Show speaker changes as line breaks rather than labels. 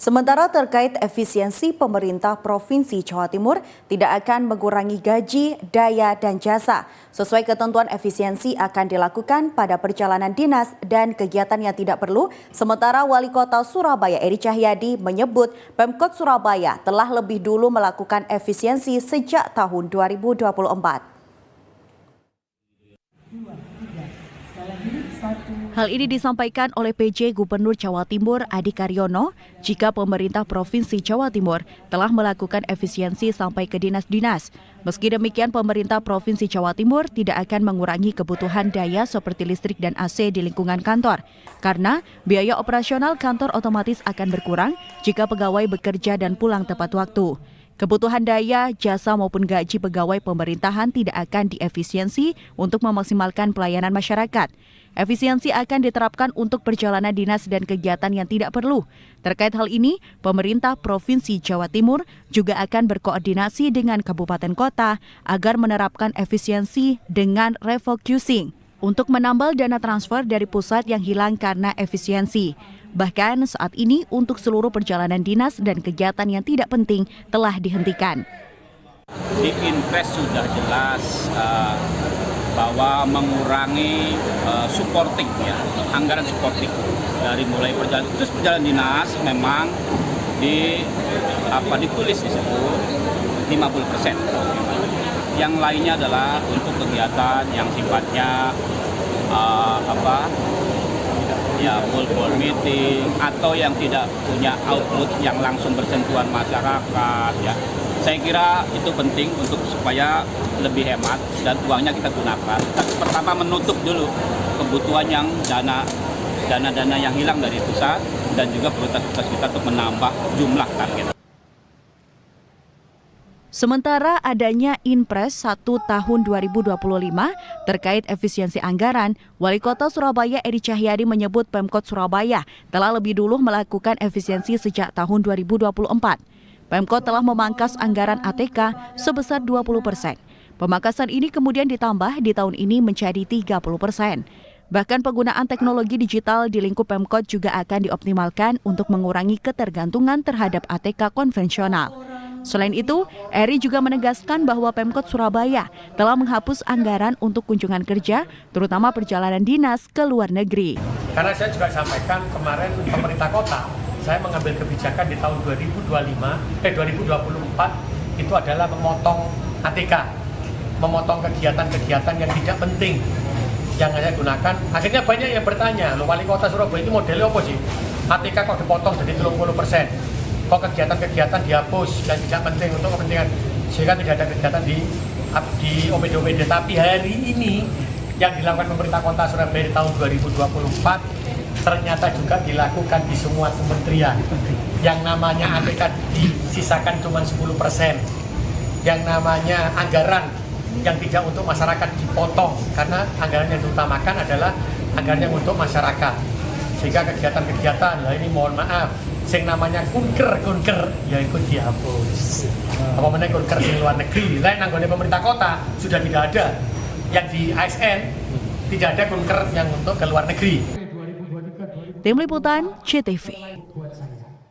Sementara terkait efisiensi pemerintah Provinsi Jawa Timur tidak akan mengurangi gaji, daya, dan jasa. Sesuai ketentuan efisiensi akan dilakukan pada perjalanan dinas dan kegiatan yang tidak perlu. Sementara Wali Kota Surabaya Eri Cahyadi menyebut Pemkot Surabaya telah lebih dulu melakukan efisiensi sejak tahun 2024. Hal ini disampaikan oleh PJ Gubernur Jawa Timur Adi Karyono jika pemerintah Provinsi Jawa Timur telah melakukan efisiensi sampai ke dinas-dinas. Meski demikian, pemerintah Provinsi Jawa Timur tidak akan mengurangi kebutuhan daya seperti listrik dan AC di lingkungan kantor. Karena biaya operasional kantor otomatis akan berkurang jika pegawai bekerja dan pulang tepat waktu. Kebutuhan daya, jasa maupun gaji pegawai pemerintahan tidak akan diefisiensi untuk memaksimalkan pelayanan masyarakat. Efisiensi akan diterapkan untuk perjalanan dinas dan kegiatan yang tidak perlu. Terkait hal ini, pemerintah Provinsi Jawa Timur juga akan berkoordinasi dengan kabupaten kota agar menerapkan efisiensi dengan refocusing untuk menambal dana transfer dari pusat yang hilang karena efisiensi. Bahkan saat ini untuk seluruh perjalanan dinas dan kegiatan yang tidak penting telah dihentikan.
Di Inpres sudah jelas bahwa mengurangi supporting ya, anggaran supporting dari mulai perjalanan dinas memang ditulis di situ 50%. Yang lainnya adalah untuk kegiatan yang sifatnya full meeting atau yang tidak punya output yang langsung bersentuhan masyarakat ya. Saya kira itu penting untuk supaya lebih hemat dan uangnya kita gunakan. Kita pertama menutup dulu kebutuhan yang dana yang hilang dari pusat dan juga prioritas kita untuk menambah jumlah target.
Sementara adanya Inpres 1 tahun 2025 terkait efisiensi anggaran, Wali Kota Surabaya Eri Cahyadi menyebut Pemkot Surabaya telah lebih dulu melakukan efisiensi sejak tahun 2024. Pemkot telah memangkas anggaran ATK sebesar 20%. Pemangkasan ini kemudian ditambah di tahun ini menjadi 30%. Bahkan penggunaan teknologi digital di lingkup Pemkot juga akan dioptimalkan untuk mengurangi ketergantungan terhadap ATK konvensional. Selain itu, Eri juga menegaskan bahwa Pemkot Surabaya telah menghapus anggaran untuk kunjungan kerja, terutama perjalanan dinas ke luar negeri.
Karena saya juga sampaikan kemarin pemerintah kota, saya mengambil kebijakan di tahun 2024 itu adalah memotong ATK, memotong kegiatan-kegiatan yang tidak penting yang saya gunakan. Akhirnya banyak yang bertanya, loh Wali Kota Surabaya ini modelnya apa sih? ATK kok dipotong jadi 30%? Kok kegiatan-kegiatan dihapus dan tidak penting untuk kepentingan, sehingga tidak ada kegiatan di OPD-OPD. Tapi hari ini yang dilakukan pemerintah kota Surabaya di tahun 2024 ternyata juga dilakukan di semua kementerian. Yang namanya ATK disisakan cuma 10%. Yang namanya anggaran yang tidak untuk masyarakat dipotong, karena anggaran yang diutamakan adalah anggaran yang untuk masyarakat. Sehingga kegiatan-kegiatan, lah ini mohon maaf, yang namanya kunker ya ikut dihapus. Apa mana kunker di luar negeri, lain anggota pemerintah kota sudah tidak ada. Yang di ASN tidak ada kunker yang untuk ke luar negeri.
Tim Liputan CTV.